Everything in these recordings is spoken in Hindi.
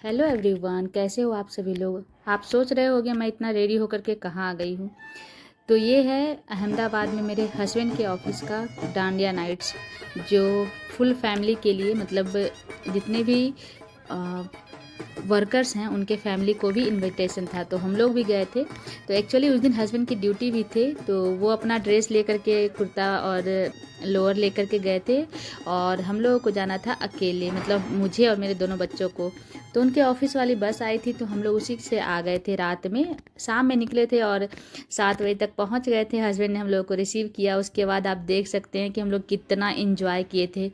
हेलो एवरीवन, कैसे हो आप सभी लोग। आप सोच रहे होगे मैं इतना रेडी होकर के कहाँ आ गई हूँ। तो ये है अहमदाबाद में मेरे हस्बैंड के ऑफिस का डांडिया नाइट्स, जो फुल फैमिली के लिए मतलब जितने भी वर्कर्स हैं उनके फैमिली को भी इनविटेशन था, तो हम लोग भी गए थे। तो एक्चुअली उस दिन हस्बैंड की ड्यूटी भी थी, तो वो अपना ड्रेस लेकर के कुर्ता और लोअर लेकर के गए थे, और हम लोगों को जाना था अकेले, मतलब मुझे और मेरे दोनों बच्चों को। तो उनके ऑफिस वाली बस आई थी, तो हम लोग उसी से आ गए थे। रात में शाम में निकले थे और 7 बजे तक पहुंच गए थे। हस्बैंड ने हम लोगों को रिसीव किया। उसके बाद आप देख सकते हैं कि हम लोग कितना इंजॉय किए थे।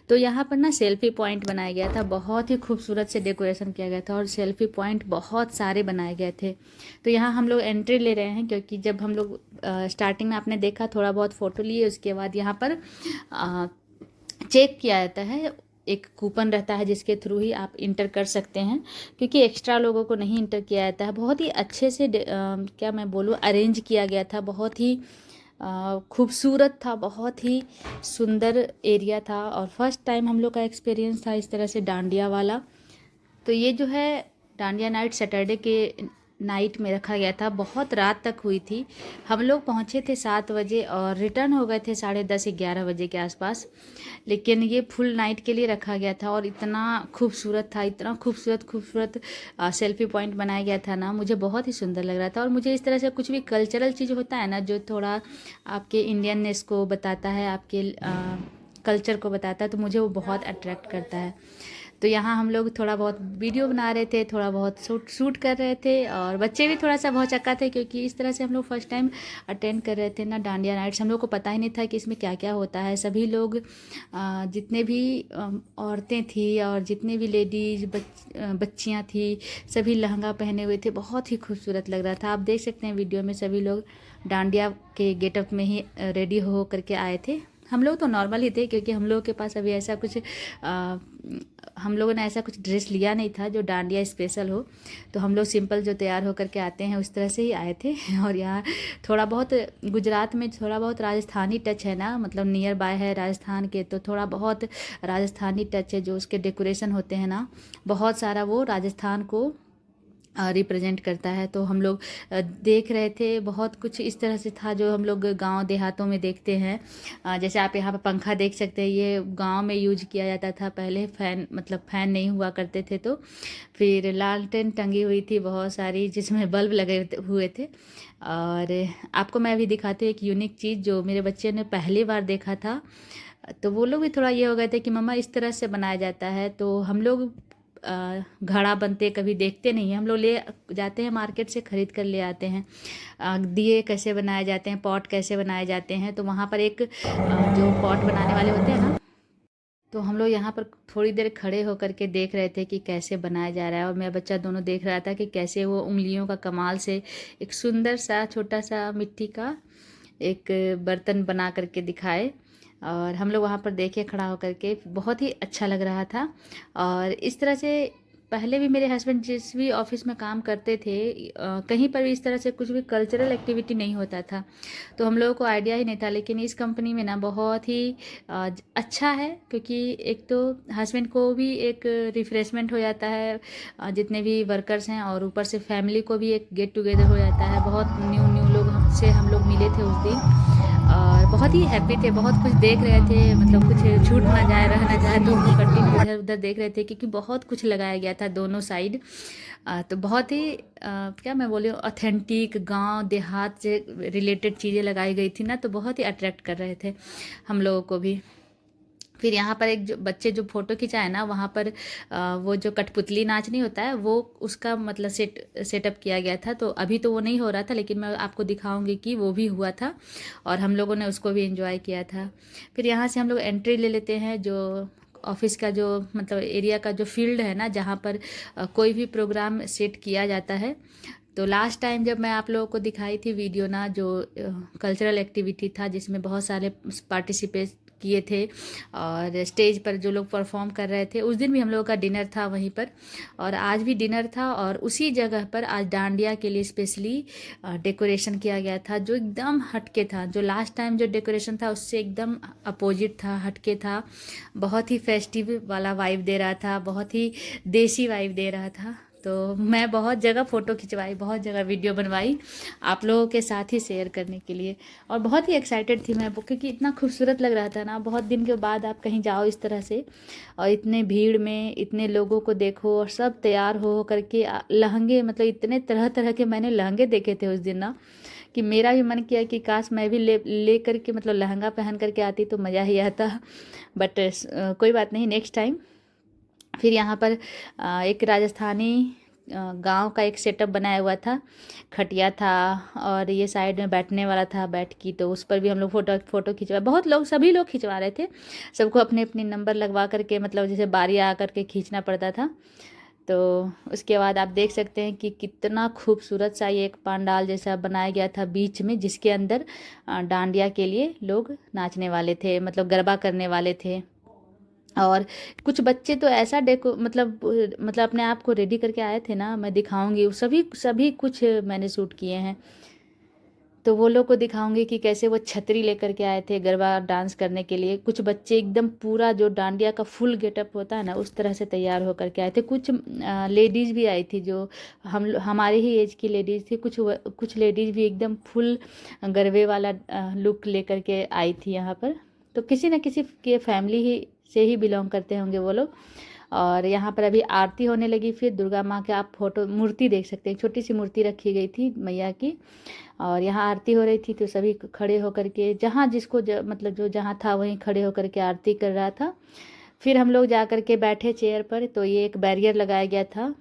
तो यहाँ पर ना सेल्फी पॉइंट बनाया गया था, बहुत ही खूबसूरत से डेकोरेशन किया गया था और सेल्फी पॉइंट बहुत सारे बनाए गए थे। तो यहाँ हम लोग एंट्री ले रहे हैं, क्योंकि जब हम लोग स्टार्टिंग में आपने देखा थोड़ा बहुत फ़ोटो लिए, उसके बाद यहाँ पर चेक किया जाता है। एक कूपन रहता है जिसके थ्रू ही आप इंटर कर सकते हैं, क्योंकि एक्स्ट्रा लोगों को नहीं इंटर किया जाता है। बहुत ही अच्छे से क्या मैं बोलूँ, अरेंज किया गया था। बहुत ही खूबसूरत था, बहुत ही सुंदर एरिया था, और फर्स्ट टाइम हम लोग का एक्सपीरियंस था इस तरह से डांडिया वाला। तो ये जो है डांडिया नाइट सैटरडे के नाइट में रखा गया था, बहुत रात तक हुई थी। हम लोग पहुँचे थे 7 बजे और रिटर्न हो गए थे 10:30-11 बजे के आसपास। लेकिन ये फुल नाइट के लिए रखा गया था, और इतना खूबसूरत था, इतना खूबसूरत खूबसूरत सेल्फी पॉइंट बनाया गया था ना, मुझे बहुत ही सुंदर लग रहा था। और मुझे इस तरह से कुछ भी कल्चरल चीज़ होता है ना, जो थोड़ा आपके इंडियननेस को बताता है, आपके कल्चर को बताता है, तो मुझे वो बहुत अट्रैक्ट करता है। तो यहाँ हम लोग थोड़ा बहुत वीडियो बना रहे थे, थोड़ा बहुत शूट कर रहे थे, और बच्चे भी थोड़ा सा भौचक्का थे, क्योंकि इस तरह से हम लोग फर्स्ट टाइम अटेंड कर रहे थे ना डांडिया नाइट्स। हम लोग को पता ही नहीं था कि इसमें क्या क्या होता है। सभी लोग जितने भी औरतें थी और जितने भी लेडीज बच्चियाँ थी, सभी लहंगा पहने हुए थे। बहुत ही खूबसूरत लग रहा था। आप देख सकते हैं वीडियो में सभी लोग डांडिया के गेटअप में ही रेडी हो करके आए थे। हम लोग तो नॉर्मल ही थे, क्योंकि हम लोगों के पास अभी ऐसा कुछ हम लोगों ने ऐसा कुछ ड्रेस लिया नहीं था जो डांडिया स्पेशल हो। तो हम लोग सिंपल जो तैयार होकर के आते हैं उस तरह से ही आए थे। और यहाँ थोड़ा बहुत गुजरात में थोड़ा बहुत राजस्थानी टच है ना, मतलब नियर बाय है राजस्थान के, तो थोड़ा बहुत राजस्थानी टच है। जो उसके डेकोरेशन होते हैं ना, बहुत सारा वो राजस्थान को रिप्रेजेंट करता है। तो हम लोग देख रहे थे, बहुत कुछ इस तरह से था जो हम लोग गांव देहातों में देखते हैं। जैसे आप यहाँ पर पंखा देख सकते हैं, ये गांव में यूज किया जाता था पहले। फैन मतलब फैन नहीं हुआ करते थे, तो फिर लालटेन टंगी हुई थी बहुत सारी, जिसमें बल्ब लगे हुए थे। और आपको मैं अभी दिखाती हूँ एक यूनिक चीज़ जो मेरे बच्चे ने पहली बार देखा था। तो वो लोग भी थोड़ा ये हो गए थे कि मम्मा इस तरह से बनाया जाता है। तो हम लोग घड़ा बनते कभी देखते नहीं हैं, हम लोग ले जाते हैं मार्केट से ख़रीद कर ले आते हैं। दिए कैसे बनाए जाते हैं, पॉट कैसे बनाए जाते हैं। तो वहाँ पर एक जो पॉट बनाने वाले होते हैं ना, तो हम लोग यहाँ पर थोड़ी देर खड़े होकर के देख रहे थे कि कैसे बनाया जा रहा है। और मेरा बच्चा दोनों देख रहा था कि कैसे वो उंगलियों का कमाल से एक सुंदर सा छोटा सा मिट्टी का एक बर्तन बना करके दिखाए। और हम लोग वहाँ पर देखे खड़ा होकर के, बहुत ही अच्छा लग रहा था। और इस तरह से पहले भी मेरे हस्बैंड जिस भी ऑफिस में काम करते थे, कहीं पर भी इस तरह से कुछ भी कल्चरल एक्टिविटी नहीं होता था, तो हम लोगों को आइडिया ही नहीं था। लेकिन इस कंपनी में ना बहुत ही अच्छा है, क्योंकि एक तो हस्बैंड को भी एक रिफ्रेशमेंट हो जाता है, जितने भी वर्कर्स हैं, और ऊपर से फैमिली को भी एक गेट टुगेदर हो जाता है। बहुत न्यू न्यू लोग हमसे हम लोग मिले थे उस दिन, और बहुत ही हैप्पी थे। बहुत कुछ देख रहे थे, मतलब कुछ छूट ना जाए, रह ना जाए, तो हम लोग कंटिन्यू इधर उधर देख रहे थे, क्योंकि बहुत कुछ लगाया गया था दोनों साइड। तो बहुत ही क्या मैं बोली, ऑथेंटिक गांव देहात से रिलेटेड चीज़ें लगाई गई थी ना, तो बहुत ही अट्रैक्ट कर रहे थे हम लोगों को भी। फिर यहाँ पर एक जो बच्चे जो फ़ोटो खिंचाए ना, वहाँ पर वो जो कठपुतली नाच नहीं होता है, वो उसका मतलब सेटअप किया गया था। तो अभी तो वो नहीं हो रहा था, लेकिन मैं आपको दिखाऊंगी कि वो भी हुआ था, और हम लोगों ने उसको भी एंजॉय किया था। फिर यहाँ से हम लोग एंट्री ले लेते हैं, जो ऑफिस का जो मतलब एरिया का जो फील्ड है ना, जहाँ पर कोई भी प्रोग्राम सेट किया जाता है। तो लास्ट टाइम जब मैं आप लोगों को दिखाई थी वीडियो ना, जो कल्चरल एक्टिविटी था जिसमें बहुत सारे किए थे, और स्टेज पर जो लोग परफॉर्म कर रहे थे, उस दिन भी हम लोगों का डिनर था वहीं पर, और आज भी डिनर था। और उसी जगह पर आज डांडिया के लिए स्पेशली डेकोरेशन किया गया था, जो एकदम हटके था। जो लास्ट टाइम जो डेकोरेशन था उससे एकदम अपोजिट था, हटके था, बहुत ही फेस्टिव वाला वाइब दे रहा था, बहुत ही देसी वाइब दे रहा था। तो मैं बहुत जगह फ़ोटो खिंचवाई, बहुत जगह वीडियो बनवाई आप लोगों के साथ ही शेयर करने के लिए, और बहुत ही एक्साइटेड थी मैं, क्योंकि इतना खूबसूरत लग रहा था ना। बहुत दिन के बाद आप कहीं जाओ इस तरह से, और इतने भीड़ में इतने लोगों को देखो, और सब तैयार हो करके लहंगे, मतलब इतने तरह तरह के मैंने लहंगे देखे थे उस दिन ना, कि मेरा भी मन किया कि काश मैं भी ले करके, मतलब लहंगा पहन करके आती तो मज़ा ही आता। बट कोई बात नहीं, नेक्स्ट टाइम। फिर यहाँ पर एक राजस्थानी गांव का एक सेटअप बनाया हुआ था, खटिया था, और ये साइड में बैठने वाला था, बैठ की, तो उस पर भी हम लोग फ़ोटो खिंचवाए। बहुत लोग, सभी लोग खिंचवा रहे थे, सबको अपने अपने नंबर लगवा करके, मतलब जैसे बारी आ करके खींचना पड़ता था। तो उसके बाद आप देख सकते हैं कि कितना खूबसूरत सा ये एक पंडाल जैसा बनाया गया था बीच में, जिसके अंदर डांडिया के लिए लोग नाचने वाले थे, मतलब गरबा करने वाले थे। और कुछ बच्चे तो ऐसा मतलब अपने आप को रेडी करके आए थे ना, मैं दिखाऊंगी, सभी सभी कुछ मैंने शूट किए हैं, तो वो लोग को दिखाऊंगी कि कैसे वो छतरी लेकर के आए थे गरबा डांस करने के लिए। कुछ बच्चे एकदम पूरा जो डांडिया का फुल गेटअप होता है ना, उस तरह से तैयार होकर के आए थे। कुछ लेडीज़ भी आई थी, जो हमारे ही एज की लेडीज़ थी। कुछ लेडीज़ भी एकदम फुल गरबे वाला लुक लेकर के आई थी यहाँ पर। तो किसी न किसी के फैमिली ही से ही बिलोंग करते होंगे वो लोग। और यहाँ पर अभी आरती होने लगी। फिर दुर्गा माँ के आप मूर्ति देख सकते हैं, छोटी सी मूर्ति रखी गई थी मैया की, और यहाँ आरती हो रही थी। तो सभी खड़े होकर के, जहाँ जिसको मतलब जो जहाँ था वहीं खड़े होकर के आरती कर रहा था। फिर हम लोग जा कर के बैठे चेयर पर, तो ये एक बैरियर लगाया गया था,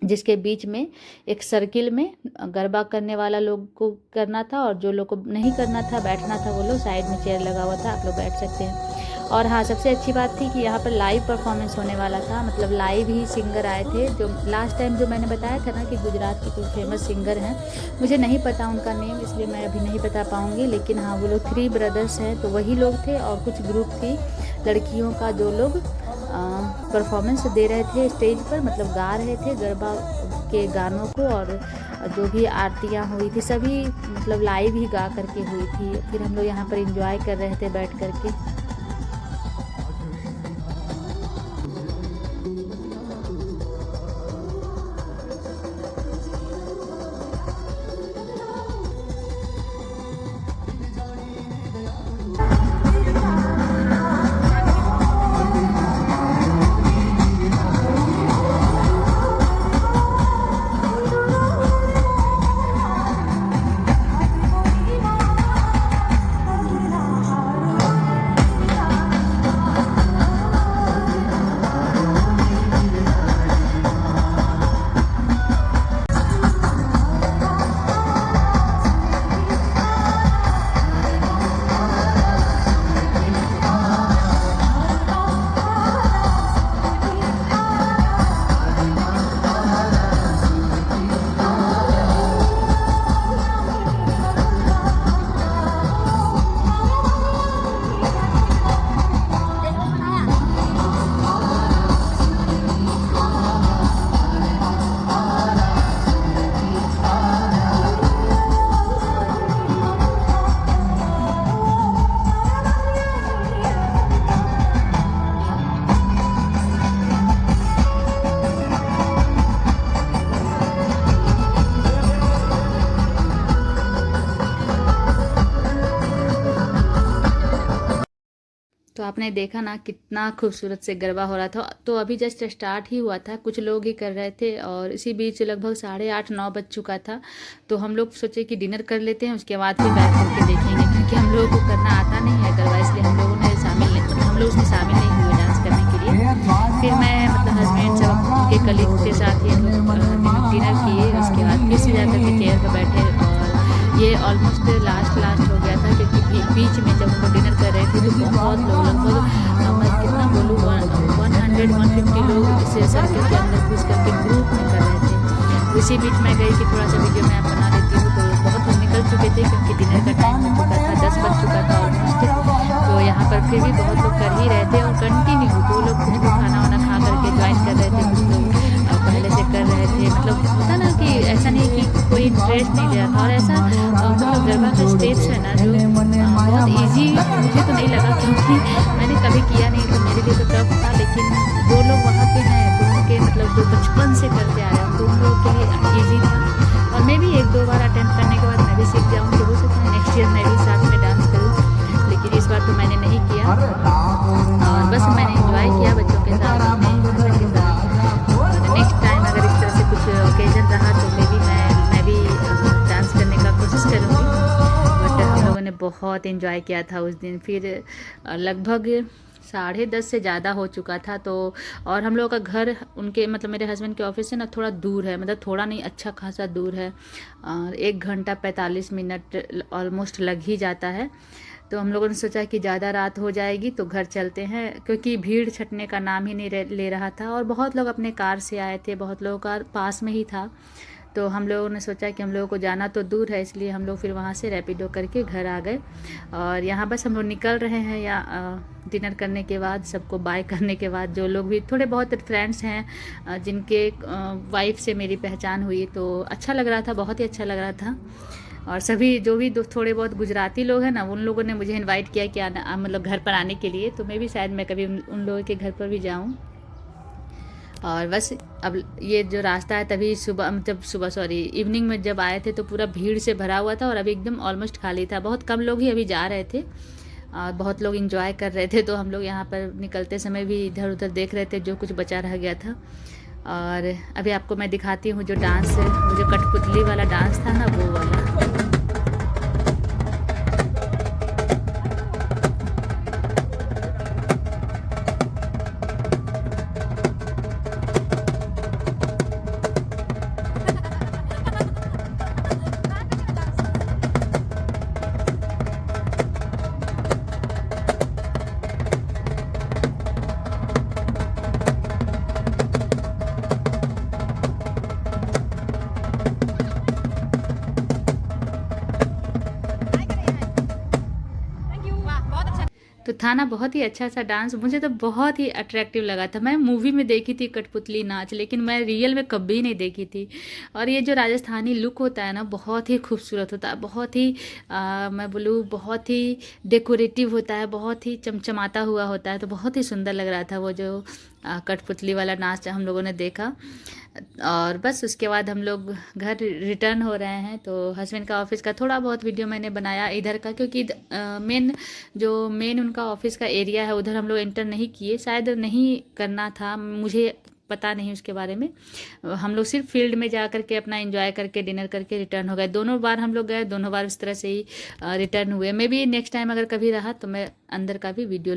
जिसके बीच में एक सर्किल में गरबा करने वाला लोग को करना था, और जो लोग को नहीं करना था, बैठना था, वो लोग साइड में चेयर लगा हुआ था, आप लोग बैठ सकते हैं। और हाँ, सबसे अच्छी बात थी कि यहाँ पर लाइव परफॉर्मेंस होने वाला था, मतलब लाइव ही सिंगर आए थे। जो लास्ट टाइम जो मैंने बताया था ना कि गुजरात के कुछ फेमस सिंगर हैं, मुझे नहीं पता उनका नेम, इसलिए मैं अभी नहीं बता पाऊँगी, लेकिन हाँ, वो लोग 3 ब्रदर्स हैं, तो वही लोग थे। और कुछ ग्रुप थी लड़कियों का, जो लोग परफॉर्मेंस दे रहे थे स्टेज पर, मतलब गा रहे थे गरबा के गानों को, और जो भी आरतियाँ हुई थी सभी मतलब लाइव ही गा करके हुई थी। फिर हम लोग यहाँ पर एंजॉय कर रहे थे बैठ करके। तो आपने देखा ना कितना खूबसूरत से गरबा हो रहा था। तो अभी जस्ट स्टार्ट ही हुआ था, कुछ लोग ही कर रहे थे, और इसी बीच लगभग 8:30-9 बज चुका था। तो हम लोग सोचे कि डिनर कर लेते हैं, उसके बाद फिर बैठ करके देखेंगे, क्योंकि हम लोगों को करना आता नहीं है गरबा, इसलिए हम लोगों ने हम लोग उसमें शामिल नहीं हुए डांस करने के लिए। फिर मैं मतलब हस्बैंड सब के कलीग के साथ ही हम लोग डिनर किए, उसके बाद फिर से जा करके चेयर पर बैठे। और ये ऑलमोस्ट लास्ट हो गया था, क्योंकि बीच में जब हम लोग डिनर कर रहे थे तो बहुत लोग, लगभग मैं कितना बोलूँ, 100-150 लोग इस सर्कल के अंदर घुस करके ग्रुप में कर रहे थे। उसी बीच मैं गई कि थोड़ा सा वीडियो मैं बना लेती हूँ। तो बहुत लोग निकल चुके थे, क्योंकि डिनर का टाइम हो चुका था, 10 बज चुका था ऑलमोस्ट। यहाँ पर फिर भी बहुत लोग कर ही रहे थे और कंटिन्यू 2 लोग कुछ लोग खाना वाना खा करके ज्वाइन कर रहे थे, कुछ लोग पहले से कर रहे थे। मतलब होता ना कि ऐसा नहीं कि कोई इंटरेस्ट नहीं ले रहा था। और ऐसा मतलब गरबा का स्टेप्स है ना जो बहुत ईजी मुझे तो नहीं लगा, क्योंकि मैंने कभी किया नहीं तो मेरे लिए तो टफ था। लेकिन 2 लोग वहाँ पे हैं, दोनों के मतलब जो बचपन से करते आ रहे हैं, तो उन लोगों के लिए ईजी था। और मैं भी 1-2 बार अटेम्प्ट करने के बाद मैं भी सीख जाऊँ, तो हो सकता है नेक्स्ट ईयर मैं भी साथ में डांस करूँ। लेकिन इस बार तो मैंने नहीं किया, और बस मैंने इंजॉय किया बच्चों के साथ, अपने हस्बैंड के साथ। और नेक्स्ट टाइम अगर इस तरह से कुछ ओकेजन रहा तो मैं भी डांस करने का कोशिश करूँगी। बट हम लोगों ने बहुत इंजॉय किया था उस दिन। फिर लगभग 10:30 से ज़्यादा हो चुका था। तो और हम लोगों का घर उनके मतलब मेरे हस्बैंड के ऑफिस से ना थोड़ा दूर है, मतलब थोड़ा नहीं अच्छा खासा दूर है, 1 घंटा 45 मिनट ऑलमोस्ट लग ही जाता है। तो हम लोगों ने सोचा कि ज़्यादा रात हो जाएगी तो घर चलते हैं, क्योंकि भीड़ छटने का नाम ही नहीं ले रहा था। और बहुत लोग अपने कार से आए थे, बहुत लोगों का पास में ही था। तो हम लोगों ने सोचा कि हम लोगों को जाना तो दूर है, इसलिए हम लोग फिर वहाँ से रैपिडो करके घर आ गए। और यहाँ बस हम लोग निकल रहे हैं, या डिनर करने के बाद सबको बाय करने के बाद जो लोग भी थोड़े बहुत फ्रेंड्स हैं जिनके वाइफ से मेरी पहचान हुई, तो अच्छा लग रहा था, बहुत ही अच्छा लग रहा था। और सभी जो भी थोड़े बहुत गुजराती लोग हैं ना, उन लोगों ने मुझे इनवाइट किया कि आना, मतलब घर पर आने के लिए। तो मैं भी शायद मैं कभी उन लोगों के घर पर भी जाऊँ। और बस अब ये जो रास्ता है, तभी इवनिंग में जब आए थे तो पूरा भीड़ से भरा हुआ था, और अभी एकदम ऑलमोस्ट खाली था। बहुत कम लोग ही अभी जा रहे थे, और बहुत लोग इंजॉय कर रहे थे। तो हम लोग यहाँ पर निकलते समय भी इधर उधर देख रहे थे जो कुछ बचा रह गया था। और अभी आपको मैं दिखाती हूँ जो डांस, वो जो कठपुतली वाला डांस था ना, वो वाला। तो था ना बहुत ही अच्छा सा डांस, मुझे तो बहुत ही अट्रैक्टिव लगा था। मैं मूवी में देखी थी कठपुतली नाच, लेकिन मैं रियल में कभी नहीं देखी थी। और ये जो राजस्थानी लुक होता है ना, बहुत ही खूबसूरत होता है, बहुत ही मैं बोलूँ बहुत ही डेकोरेटिव होता है, बहुत ही चमचमाता हुआ होता है। तो बहुत ही सुंदर लग रहा था वो जो कठपुतली वाला नाच हम लोगों ने देखा। और बस उसके बाद हम लोग घर रिटर्न हो रहे हैं। तो हस्बैंड का ऑफिस का थोड़ा बहुत वीडियो मैंने बनाया इधर का, क्योंकि मेन उनका ऑफिस का एरिया है, उधर हम लोग एंटर नहीं किए, शायद नहीं करना था, मुझे पता नहीं उसके बारे में। हम लोग सिर्फ फील्ड में जा करके अपना एंजॉय करके डिनर करके रिटर्न हो गए। दोनों बार हम लोग गए, दोनों बार उस तरह से ही रिटर्न हुए। मे बी नेक्स्ट टाइम अगर कभी रहा तो मैं अंदर का भी वीडियो